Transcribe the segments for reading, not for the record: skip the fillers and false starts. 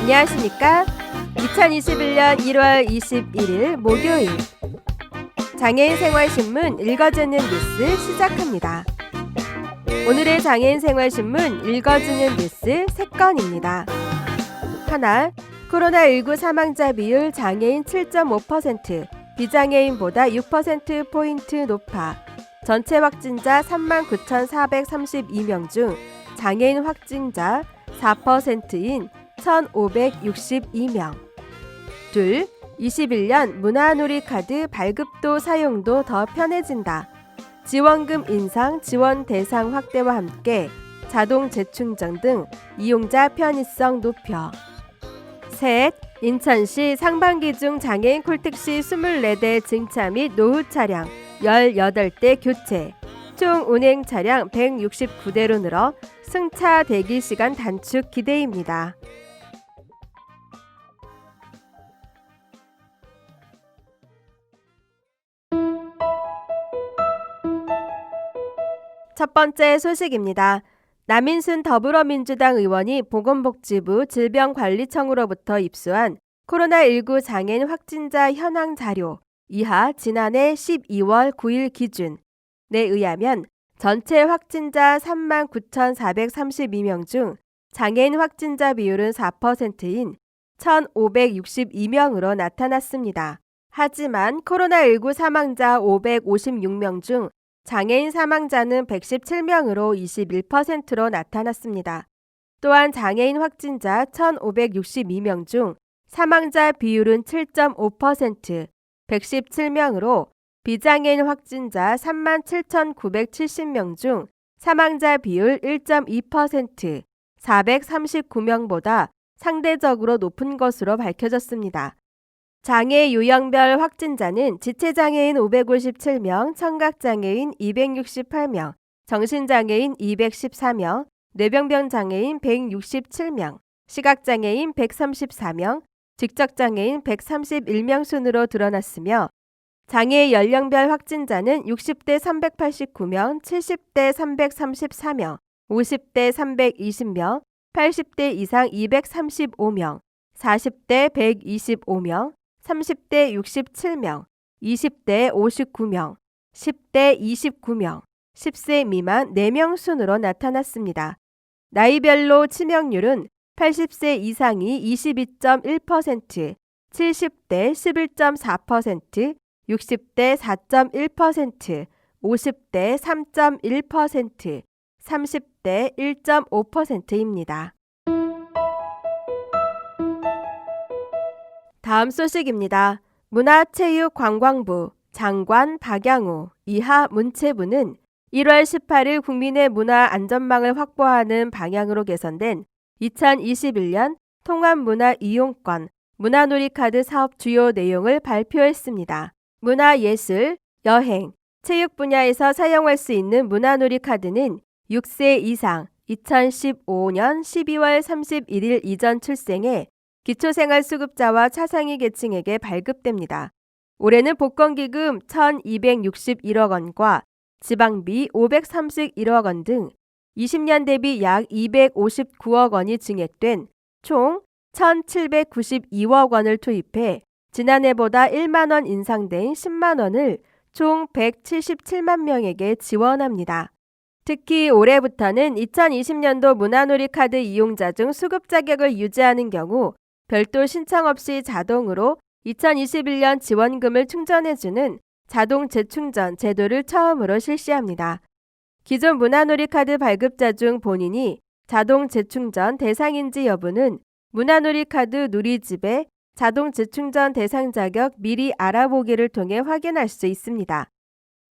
안녕하십니까? 2021년 1월 21일 목요일 장애인 생활신문 읽어주는 뉴스 시작합니다. 오늘의 장애인 생활신문 읽어주는 뉴스 3건입니다. 하나, 코로나19 사망자 비율 장애인 7.5%, 비장애인보다 6%포인트 높아. 전체 확진자 39,432명 중 장애인 확진자 4%인 1,562명. 둘, 21년 문화놀이카드 발급도 사용도 더 편해진다. 지원금 인상, 지원 대상 확대와 함께 자동 재충전 등 이용자 편의성 높여. 셋, 인천시 상반기 중 장애인 콜택시 24대 증차 및 노후 차량 18대 교체, 총 운행 차량 169대로 늘어 승차 대기 시간 단축 기대입니다. 첫 번째 소식입니다. 남인순 더불어민주당 의원이 보건복지부 질병관리청으로부터 입수한 코로나19 장애인 확진자 현황 자료 이하 지난해 12월 9일 기준에 의하면 전체 확진자 39,432명 중 장애인 확진자 비율은 4%인 1,562명으로 나타났습니다. 하지만 코로나19 사망자 556명 중 장애인 사망자는 117명으로 21%로 나타났습니다. 또한 장애인 확진자 1,562명 중 사망자 비율은 7.5%, 117명으로 비장애인 확진자 37,970명 중 사망자 비율 1.2%, 439명보다 상대적으로 높은 것으로 밝혀졌습니다. 장애 유형별 확진자는 지체장애인 557명, 청각장애인 268명, 정신장애인 214명, 뇌병변 장애인 167명, 시각장애인 134명, 직접장애인 131명 순으로 드러났으며 장애 연령별 확진자는 60대 389명, 70대 334명, 50대 320명, 80대 이상 235명, 40대 125명, 30대 67명, 20대 59명, 10대 29명, 10세 미만 4명 순으로 나타났습니다. 나이별로 치명률은 80세 이상이 22.1%, 70대 11.4%, 60대 4.1%, 50대 3.1%, 30대 1.5%입니다. 다음 소식입니다. 문화체육관광부 장관 박양우 이하 문체부는 1월 18일 국민의 문화 안전망을 확보하는 방향으로 개선된 2021년 통합문화 이용권 문화놀이카드 사업 주요 내용을 발표했습니다. 문화예술, 여행, 체육 분야에서 사용할 수 있는 문화놀이카드는 6세 이상 2015년 12월 31일 이전 출생의 기초생활수급자와 차상위 계층에게 발급됩니다. 올해는 복권기금 1,261억 원과 지방비 531억 원 등 20년 대비 약 259억 원이 증액된 총 1,792억 원을 투입해 지난해보다 1만 원 인상된 10만 원을 총 177만 명에게 지원합니다. 특히 올해부터는 2020년도 문화놀이카드 이용자 중 수급 자격을 유지하는 경우 별도 신청 없이 자동으로 2021년 지원금을 충전해주는 자동 재충전 제도를 처음으로 실시합니다. 기존 문화놀이카드 발급자 중 본인이 자동 재충전 대상인지 여부는 문화놀이카드 누리집의 자동 재충전 대상 자격 미리 알아보기를 통해 확인할 수 있습니다.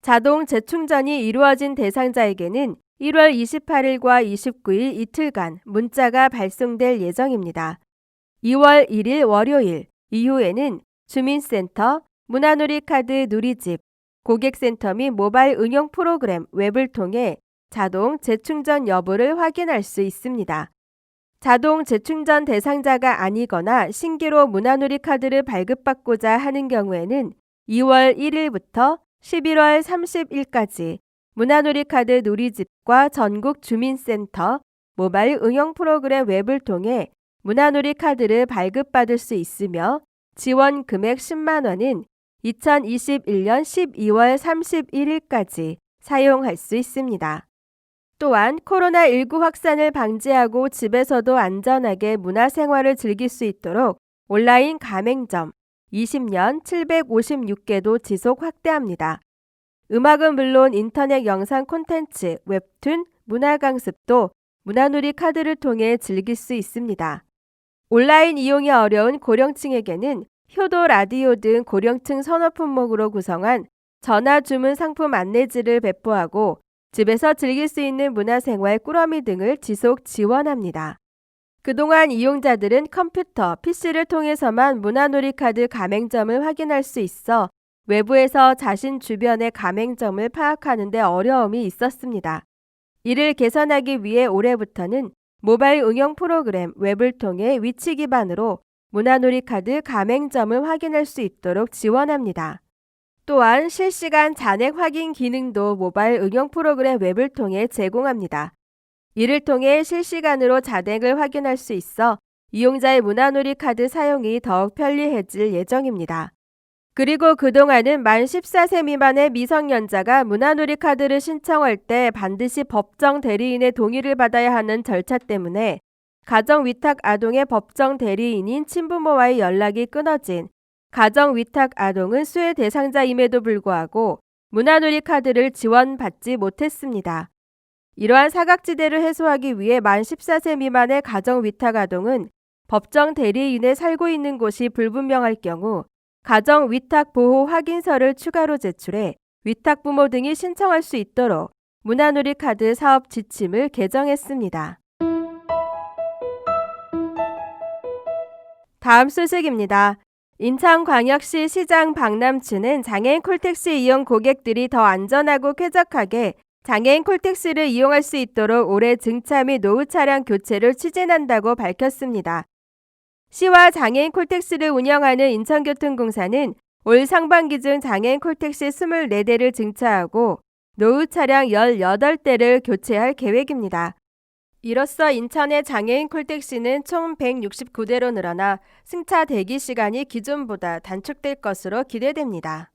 자동 재충전이 이루어진 대상자에게는 1월 28일과 29일 이틀간 문자가 발송될 예정입니다. 2월 1일 월요일 이후에는 주민센터, 문화놀이카드 누리집, 고객센터 및 모바일 응용 프로그램 웹을 통해 자동 재충전 여부를 확인할 수 있습니다. 자동 재충전 대상자가 아니거나 신규로 문화놀이카드를 발급받고자 하는 경우에는 2월 1일부터 11월 30일까지 문화놀이카드 누리집과 전국 주민센터, 모바일 응용 프로그램 웹을 통해 문화놀이 카드를 발급받을 수 있으며 지원 금액 10만 원은 2021년 12월 31일까지 사용할 수 있습니다. 또한 코로나19 확산을 방지하고 집에서도 안전하게 문화생활을 즐길 수 있도록 온라인 가맹점 20년 756개도 지속 확대합니다. 음악은 물론 인터넷 영상 콘텐츠, 웹툰, 문화강습도 문화놀이 카드를 통해 즐길 수 있습니다. 온라인 이용이 어려운 고령층에게는 효도 라디오 등 고령층 선호 품목으로 구성한 전화 주문 상품 안내지를 배포하고 집에서 즐길 수 있는 문화생활 꾸러미 등을 지속 지원합니다. 그동안 이용자들은 컴퓨터, PC를 통해서만 문화놀이 카드 가맹점을 확인할 수 있어 외부에서 자신 주변의 가맹점을 파악하는 데 어려움이 있었습니다. 이를 개선하기 위해 올해부터는 모바일 응용 프로그램 웹을 통해 위치 기반으로 문화놀이 카드 가맹점을 확인할 수 있도록 지원합니다. 또한 실시간 잔액 확인 기능도 모바일 응용 프로그램 웹을 통해 제공합니다. 이를 통해 실시간으로 잔액을 확인할 수 있어 이용자의 문화놀이 카드 사용이 더욱 편리해질 예정입니다. 그리고 그동안은 만 14세 미만의 미성년자가 문화놀이 카드를 신청할 때 반드시 법정 대리인의 동의를 받아야 하는 절차 때문에 가정위탁 아동의 법정 대리인인 친부모와의 연락이 끊어진 가정위탁 아동은 수혜 대상자임에도 불구하고 문화놀이 카드를 지원받지 못했습니다. 이러한 사각지대를 해소하기 위해 만 14세 미만의 가정위탁 아동은 법정 대리인에 살고 있는 곳이 불분명할 경우 가정위탁보호 확인서를 추가로 제출해 위탁부모 등이 신청할 수 있도록 문화놀이 카드 사업 지침을 개정했습니다. 다음 소식입니다. 인천광역시 시장 박남춘은 장애인 콜택시 이용 고객들이 더 안전하고 쾌적하게 장애인 콜택시를 이용할 수 있도록 올해 증차 및 노후 차량 교체를 추진한다고 밝혔습니다. 시와 장애인 콜택시를 운영하는 인천교통공사는 올 상반기 중 장애인 콜택시 24대를 증차하고 노후 차량 18대를 교체할 계획입니다. 이로써 인천의 장애인 콜택시는 총 169대로 늘어나 승차 대기 시간이 기존보다 단축될 것으로 기대됩니다.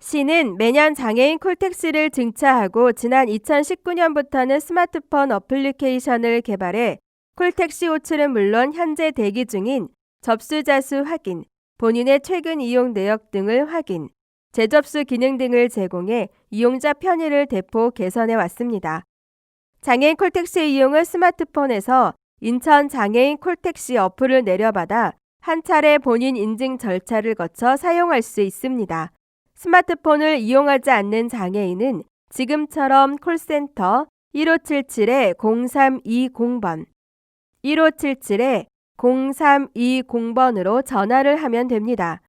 시는 매년 장애인 콜택시를 증차하고 지난 2019년부터는 스마트폰 어플리케이션을 개발해 콜택시 호출은 물론 현재 대기 중인 접수자 수 확인, 본인의 최근 이용 내역 등을 확인, 재접수 기능 등을 제공해 이용자 편의를 대폭 개선해 왔습니다. 장애인 콜택시 이용은 스마트폰에서 인천 장애인 콜택시 어플을 내려받아 한 차례 본인 인증 절차를 거쳐 사용할 수 있습니다. 스마트폰을 이용하지 않는 장애인은 지금처럼 콜센터 1577-0320번, 1577-0320번으로 전화를 하면 됩니다.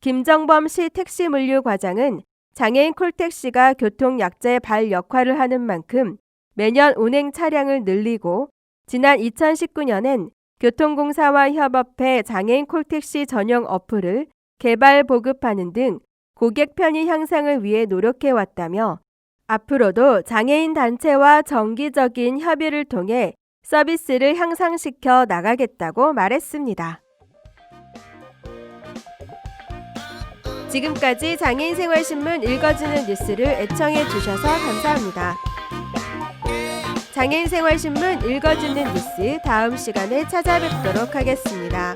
김정범 시 택시물류과장은 장애인 콜택시가 교통약자의 발 역할을 하는 만큼 매년 운행 차량을 늘리고 지난 2019년엔 교통공사와 협업해 장애인 콜택시 전용 어플을 개발 보급하는 등 고객 편의 향상을 위해 노력해왔다며 앞으로도 장애인 단체와 정기적인 협의를 통해 서비스를 향상시켜 나가겠다고 말했습니다. 지금까지 장애인생활신문 읽어주는 뉴스를 애청해 주셔서 감사합니다. 장애인생활신문 읽어주는 뉴스 다음 시간에 찾아뵙도록 하겠습니다.